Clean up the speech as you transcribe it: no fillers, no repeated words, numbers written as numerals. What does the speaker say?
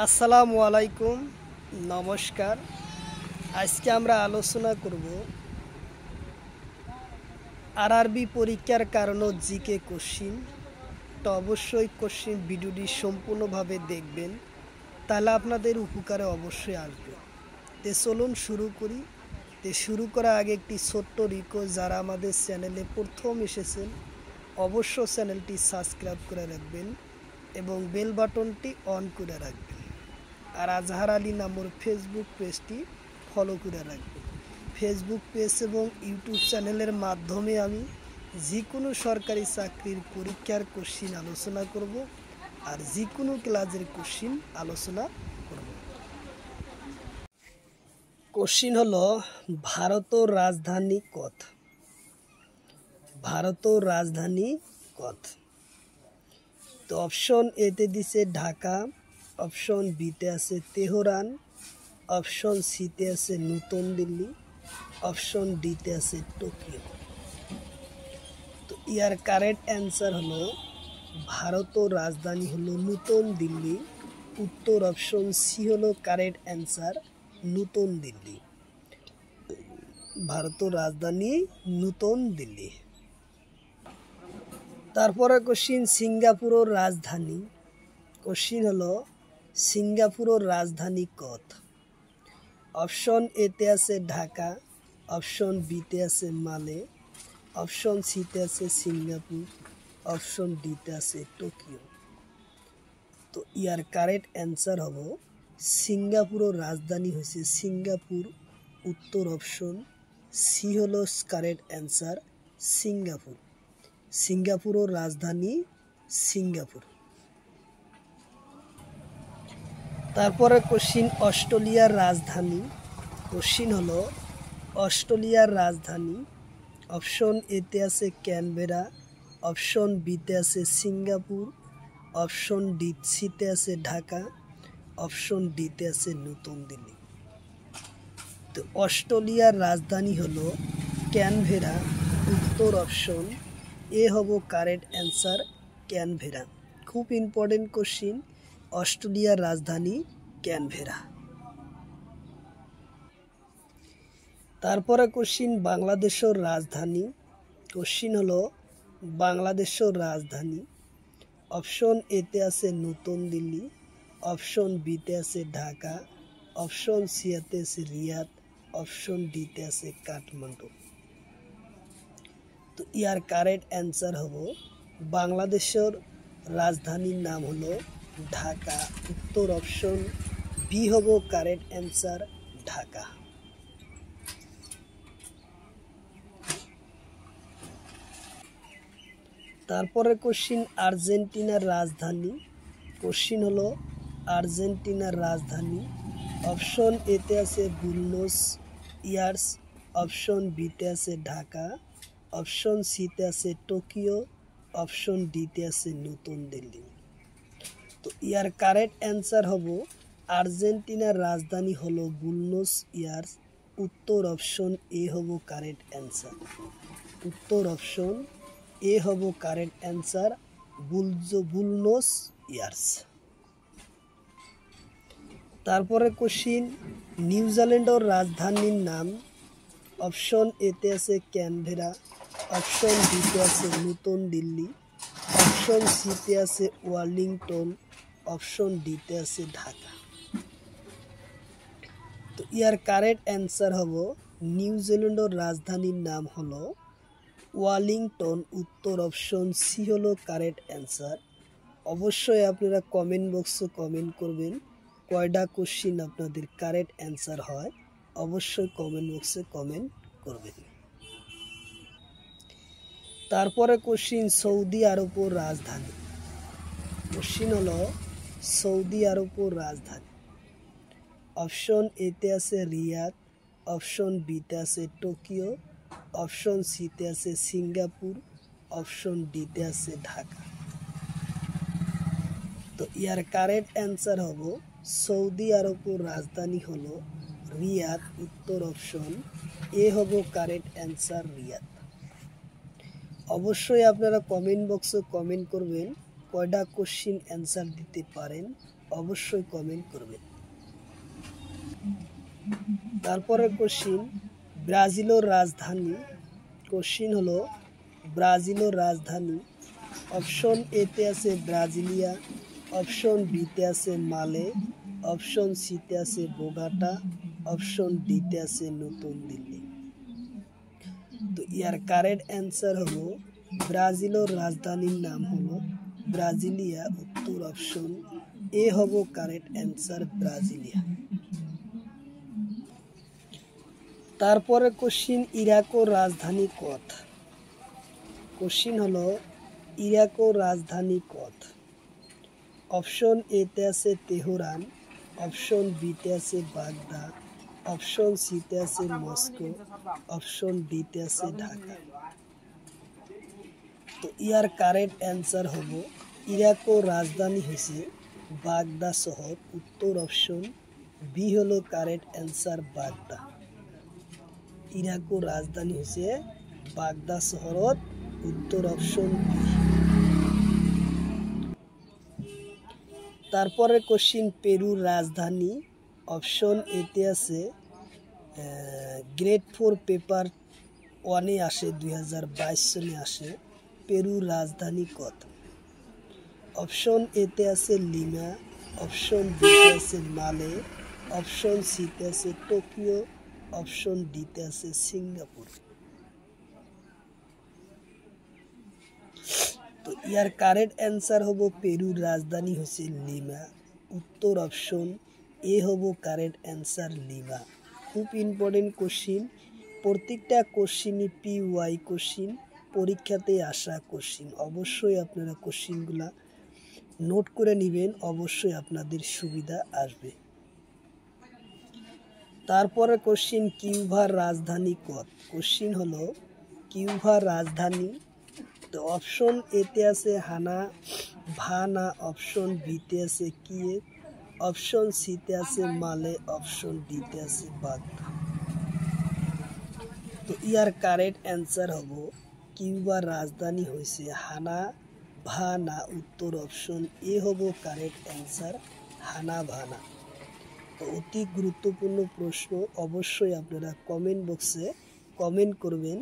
আসসালামু আলাইকুম, নমস্কার। আজকে আমরা আলোচনা করব আরআরবি পরীক্ষার কারণ জিকে কোশ্চিন। তো অবশ্যই কোশ্চিন ভিডিওটি সম্পূর্ণভাবে দেখবেন, তাহলে আপনাদের উপকারে অবশ্যই আসবে। তো চলুন শুরু করি। তো শুরু করার আগে একটি ছোট্ট রিকোয়েস্ট, যারা আমাদের চ্যানেলে প্রথম এসেছেন অবশ্য চ্যানেলটি সাবস্ক্রাইব করে রাখবেন এবং বেল বাটনটি অন করে রাখবেন। আর আজহার আলী নামের ফেসবুক পেজটি ফলো করে রাখবেন। ফেসবুক পেজ এবং ইউটিউব চ্যানেলের মাধ্যমে আমি যে কোনো সরকারি চাকরির পরীক্ষার কোশ্চিন আলোচনা করব, আর যে কোনো ক্লাসের কোশ্চিন আলোচনা করব। কোশ্চিন হলো, ভারতের রাজধানী কত? ভারতের রাজধানী কত? তো অপশন এতে দিছে ঢাকা, অপশন বিতে আছে তেহরান, অপশন সিতে আছে নতুন দিল্লি, অপশন ডিতে আছে টোকিও। তো ইয়ার কারেক্ট অ্যান্সার হলো ভারতের রাজধানী হলো নতুন দিল্লি। উত্তর অপশন সি হলো কারেক্ট অ্যান্সার, নতুন দিল্লি। ভারতের রাজধানী নতুন দিল্লি। তারপরে কোশ্চিন, সিঙ্গাপুরের রাজধানী। কোশ্চিন হলো, সিঙ্গাপুরের রাজধানী কত? অপশন এতে আছে ঢাকা, অপশন বিতে আছে মালে, অপশন সিতে আছে সিঙ্গাপুর, অপশন ডিতে আছে টোকিও। তো ইয়ার কারেক্ট অ্যান্সার হবো সিঙ্গাপুরের রাজধানী হয়েছে সিঙ্গাপুর। উত্তর অপশন সি হলো কারেক্ট অ্যান্সার, সিঙ্গাপুর। সিঙ্গাপুরের রাজধানী সিঙ্গাপুর। তারপরে কোশ্চিন, অস্ট্রেলিয়ার রাজধানী। কোশ্চিন হলো, অস্ট্রেলিয়ার রাজধানী। অপশন এতে আছে ক্যানবেরা, অপশন বিতে আছে সিঙ্গাপুর, অপশন সিতে আছে ঢাকা, অপশন ডিতে আছে নতুন দিল্লি। তো অস্ট্রেলিয়ার রাজধানী হলো ক্যানবেরা। উত্তর অপশন এ হবো কারেক্ট অ্যান্সার, ক্যানবেরা। খুব ইম্পর্টেন্ট কোশ্চিন, অস্ট্রেলিয়ার রাজধানী ক্যানবেরা। তারপরে কোশ্চিন, বাংলাদেশের রাজধানী। কোশ্চিন হলো, বাংলাদেশের রাজধানী। অপশন এতে আছে নতুন দিল্লি, অপশন বিতে আছে ঢাকা, অপশন সিতে আছে রিয়াদ, অপশন ডিতে আছে কাঠমান্ডু। তো ইয়ার কারেক্ট অ্যান্সার হবো বাংলাদেশের রাজধানীর নাম হলো ঢাকা। উত্তর অপশন বি হবো কারেক্ট অ্যান্সার, ঢাকা। তারপরে কোশ্চিন, আর্জেন্টিনার রাজধানী। কোশ্চিন হলো, আর্জেন্টিনার রাজধানী। অপশন এতে আছে বুয়েনোস আয়ার্স, অপশন বিতে আছে ঢাকা, অপশন সিতে আছে টোকিও, অপশন ডিতে আছে নতুন দিল্লি। তো ইয়ার কারেক্ট অ্যান্সার হবো আর্জেন্টিনার রাজধানী হলো বুয়েনোস আয়ার্স। উত্তর অপশন এ হবো কারেক্ট অ্যান্সার। উত্তর অপশন এ হবো কারেক্ট অ্যান্সার, বুয়েনোস আয়ার্স। তারপরে কোশ্চিন, নিউজিল্যান্ডের রাজধানীর নাম। অপশন এতে আছে ক্যানবেরা, অপশন বিতে আছে নতুন দিল্লি, অপশন সিতে আছে ওয়েলিংটন, অপশন ডিতে আছে ঢাকা। তো ইয়ার কারেক্ট অ্যান্সার হবো নিউজিল্যান্ডের রাজধানীর নাম হলো ওয়েলিংটন। উত্তর অপশন সি হলো কারেক্ট অ্যান্সার। অবশ্যই আপনারা কমেন্ট বক্সে কমেন্ট করবেন কয়টা কোশ্চিন আপনাদের কারেক্ট অ্যান্সার হয়, অবশ্যই কমেন্ট বক্সে কমেন্ট করবেন। তারপরে কোশ্চিন, সৌদি আরবের রাজধানী। কোশ্চিন হলো, সৌদি আরবের রাজধানী। অপশন এতে আছে রিয়াদ, অপশন বিতে আছে টোকিও, অপশন সিতে আছে সিঙ্গাপুর, অপশন ডিতে আছে ঢাকা। তো ইয়ার কারেক্ট অ্যান্সার হবো সৌদি আরবের রাজধানী হলো রিয়াদ। উত্তর অপশন এ হবো কারেক্ট অ্যান্সার, রিয়াদ। অবশ্যই আপনারা কমেন্ট বক্সে কমেন্ট করবেন কয়টা কোশ্চিন অ্যান্সার দিতে পারেন, অবশ্যই কমেন্ট করবেন। তারপরের কোশ্চিন, ব্রাজিলের রাজধানী। কোশ্চিন হলো ব্রাজিলের রাজধানী। অপশন এতে আছে ব্রাজিলিয়া, অপশন বিতে আছে মালে, অপশন সিতে আছে বোগাটা, অপশন ডিতে আছে নতুন দিল্লি। তো ইয়ার কারেক্ট অ্যান্সার হলো ব্রাজিলের রাজধানীর নাম হলো ব্রাজিলিয়া। উত্তর অপশন এ হব কারেক্ট অ্যান্সার, ব্রাজিলিয়া। তারপরে কোশ্চিন, ইরাকের রাজধানী কত। কোশ্চিন হলো ইরাকের রাজধানী কত। অপশন এতে আছে তেহরান, অপশন বিতে আছে বাগদাদ, অপশন সিতে আছে মস্কো, অপশন ডিতে আছে ঢাকা। তো ইয়ার কারেক্ট অ্যান্সার হব ইরাকের রাজধানী হয়েছে বাগদাদ শহর। উত্তর অপশন বি হলো কারেক্ট অ্যান্সার, বাগদাদ। ইরাকের রাজধানী হয়েছে বাগদাদ শহর। উত্তর অপশন বি। তারপরে কোশ্চিন, পেরুর রাজধানী। অপশন এতে আছে গ্রেড 4 পেপার 1-এ আসে, 2022 সালে আসে। পেরুর রাজধানী কত। অপশন এতে আছে লিমা, অপশন বিতে আছে মালে, অপশন সিতে আছে টোকিও, অপশন ডিতে আছে সিঙ্গাপুর। তো ইয়ার কারেক্ট অ্যান্সার হব পেরুর রাজধানী হচ্ছে লিমা। উত্তর অপশন এ হব কারেক্ট অ্যান্সার, লিমা। খুব ইম্পর্টেন্ট কোশ্চিন, প্রত্যেকটা কোশ্চিনই PY কোশ্চিন, পরীক্ষাতে আসা কোশ্চিন। অবশ্যই আপনারা কোশ্চিনগুলা নোট করে নেবেন, অবশ্যই আপনাদের সুবিধা আসবে। তারপরে কোশ্চিন, কিউবার রাজধানী কত। কোশ্চিন হলো কিউবার রাজধানী। তো অপশন এতে আছে হানা ভানা, অপশন বিতে আছে কিয়েভ, অপশন সিতে আছে মালে, অপশন ডিতে আছে বাগদাদ। তো ইয়ার কারেক্ট অ্যান্সার হব কিউবার রাজধানী হয়েছে হানা ভানা। উত্তর অপশন এ হব কারেক্ট অ্যান্সার, হানা ভানা। তো অতি গুরুত্বপূর্ণ প্রশ্ন, অবশ্যই আপনারা কমেন্ট বক্সে কমেন্ট করবেন।